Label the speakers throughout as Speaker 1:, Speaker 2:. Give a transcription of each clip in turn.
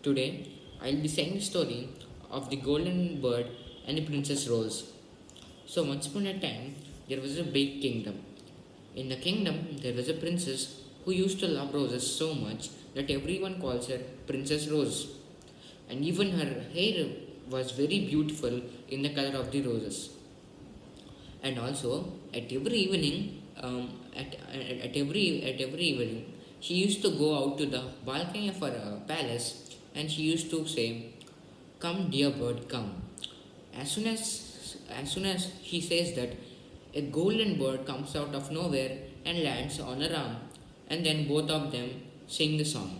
Speaker 1: Today, I'll be saying the story of the golden bird and the princess Rose. So, once upon a time, there was a big kingdom. In the kingdom, there was a princess who used to love roses so much that everyone calls her Princess Rose. And even her hair was very beautiful in the color of the roses. And also, at every evening, at every evening, she used to go out to the balcony of her palace, and she used to say, "Come, dear bird, come." As soon as she says that, a golden bird comes out of nowhere and lands on her arm, and then both of them sing the song.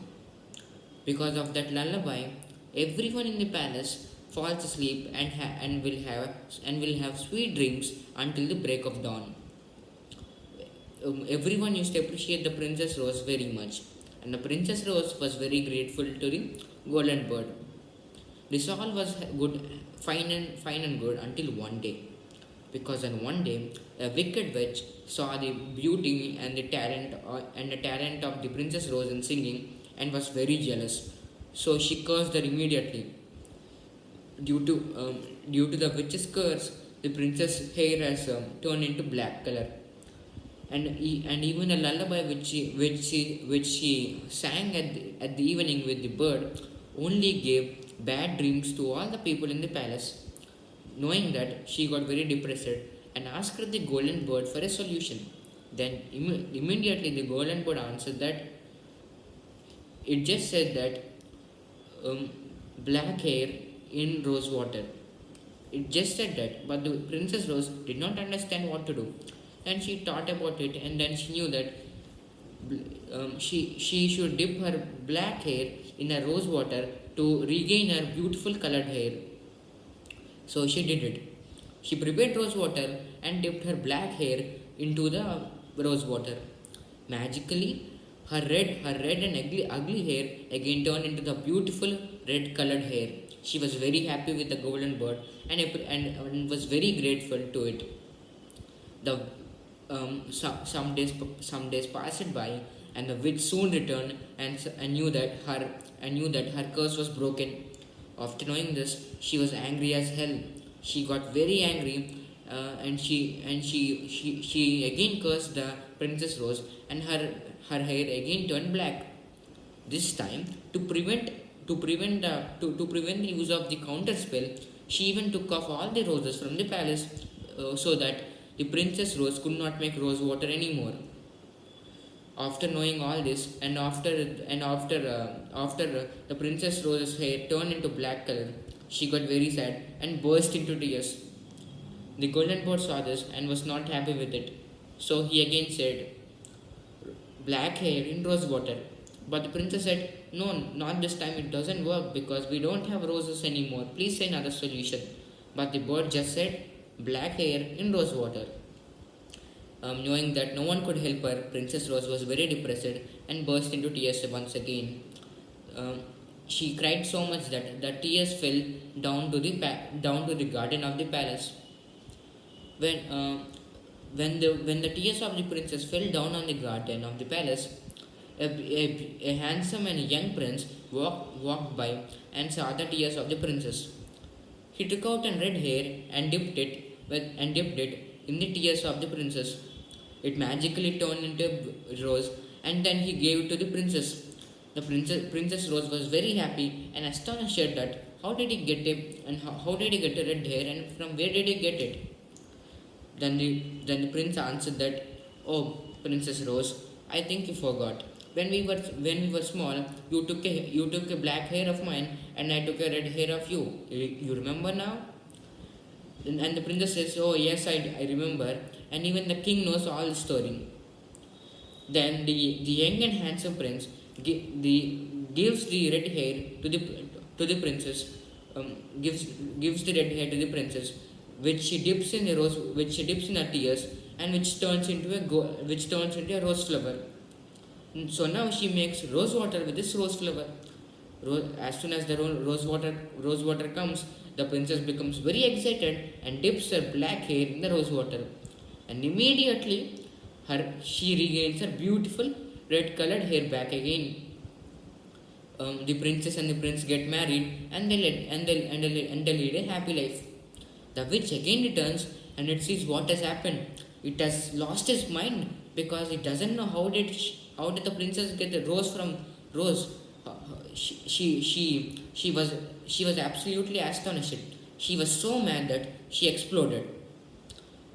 Speaker 1: Because of that lullaby, everyone in the palace falls asleep and will have sweet dreams until the break of dawn. Everyone used to appreciate the Princess Rose very much, and the Princess Rose was very grateful to the golden bird. This all was good, fine and good until one day, because on one day a wicked witch saw the beauty and the talent of the Princess Rose in singing and was very jealous. So she cursed her immediately. Due to due to the witch's curse, the princess' hair has turned into black color, and even a lullaby which she sang at the evening with the bird only gave bad dreams to all the people in the palace. Knowing that, she got very depressed and asked the golden bird for a solution. Then immediately the golden bird answered that it just said that black hair in rose water. It just said that, but the Princess Rose did not understand what to do. And she thought about it, and then she knew that she should dip her black hair in a rose water to regain her beautiful colored hair. So she did it. She prepared rose water and dipped her black hair into the rose water. Magically, her red and ugly hair again turned into the beautiful red colored hair. She was very happy with the golden bird and was very grateful to it. The some days passed by, and the witch soon returned and knew that her curse was broken. After knowing this, she was angry as hell. She got very angry, and she again cursed the Princess Rose, and her hair again turned black. This time, to prevent the use of the counter spell, she even took off all the roses from the palace, so that the Princess Rose could not make rose water anymore. After knowing all this, and after the Princess Rose's hair turned into black color, she got very sad and burst into tears. The golden bird saw this and was not happy with it. So he again said, "Black hair in rose water." But the princess said, "No, not this time, it doesn't work because we don't have roses anymore. Please say another solution." But the bird just said, "Black hair in rose water." Knowing that no one could help her, Princess Rose was very depressed and burst into tears once again. Um, she cried so much that the tears fell down to the garden of the palace. When when the tears of the princess fell down on the garden of the palace, a handsome and young prince walked by and saw the tears of the princess. He took out a red hair and dipped it in the tears of the princess. It magically turned into a rose, and then he gave it to the princess. The Princess Rose was very happy and astonished that how did he get it, and how did he get a red hair, and from where did he get it? Then the prince answered that, "Oh, Princess Rose, I think you forgot. When we were small, you took a black hair of mine, and I took a red hair of you. You remember now?" And the princess says, "Oh yes, I remember, and even the king knows all the story." Then the young and handsome prince gives the red hair to the princess, um, gives gives the red hair to the princess, which she dips in her tears, and which turns into a rose flower. So now she makes rose water with this rose flower. As soon as the rose water comes, the princess becomes very excited and dips her black hair in the rose water, and immediately she regains her beautiful red colored hair back again. the princess and the prince get married, and they lead a happy life. The witch again returns and it sees what has happened. It has lost its mind because it doesn't know how did the princess get the rose from Rose. She was absolutely astonished. She was so mad that she exploded.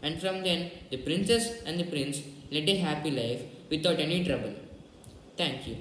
Speaker 1: And from then, the princess and the prince led a happy life without any trouble. Thank you.